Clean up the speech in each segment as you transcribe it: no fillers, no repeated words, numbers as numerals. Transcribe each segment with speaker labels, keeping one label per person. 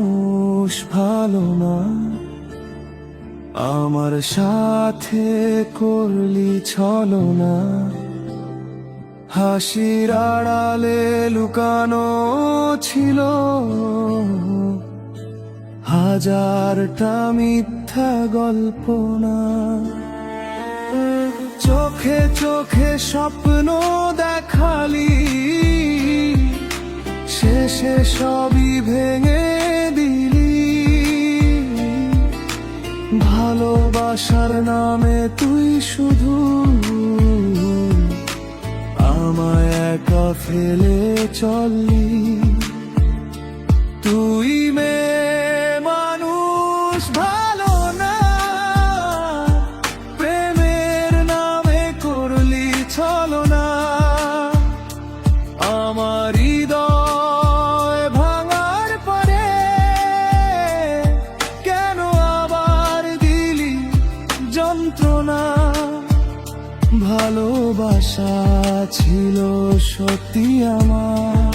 Speaker 1: মানুষ ভালো না, আমার সাথে করলি ছলনা। হাসির আড়ালে লুকানো ছিল হাজারটা মিথ্যা গল্পনা। চোখে চোখে স্বপ্ন দেখালি, শেষে সবই ভেঙে দিলি। ভালোবাসার নামে তুই শুধু আমায় একা ফেলে চললি। তুই মানুষ ভালো না, প্রেমের নামে করলি ছলনা। আমার হৃদয় ভাঙার পরে কেন আবার দিলি যন্ত্রণা। ভালোবাসা ছিল সত্যি আমার,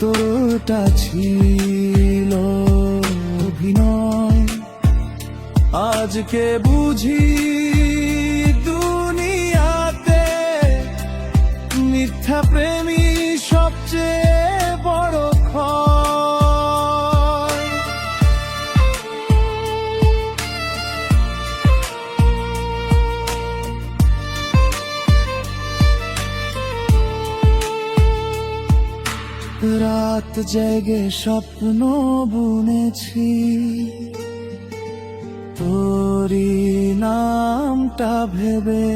Speaker 1: তোরটা ছিল অভিনয়। আজকে বুঝি দুনিয়াতে মিথ্যা প্রেমী সবচেয়ে বড় ক্ষয়। রাত জেগে স্বপ্ন বুনেছি, তোরই নামটা ভেবে।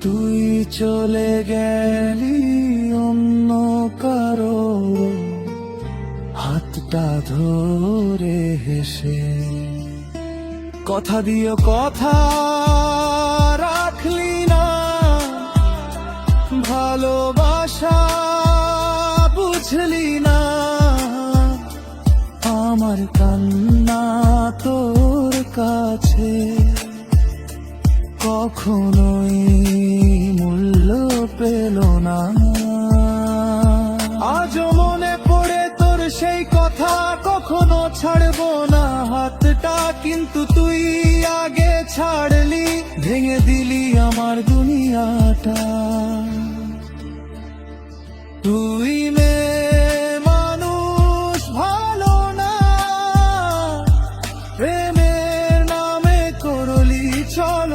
Speaker 1: তুই চলে গেলি অন্য কারো হাতটা ধরে হেসে। কথা দিও কথা রাখলি না, ভালোবাসা বুঝলি না। আমার কান্না তোর কাছে কখনোই মূল্য পেল না। আজও মনে পড়ে তোর সেই কথা, কখনো ছাড়বো না হাতটা। কিন্তু তুই আগে ছাড়লি, ভেঙে দিলি আমার দুনিয়াটা। তুই মানুষ ভালো না, প্রেমের নামে করলি ছলনা।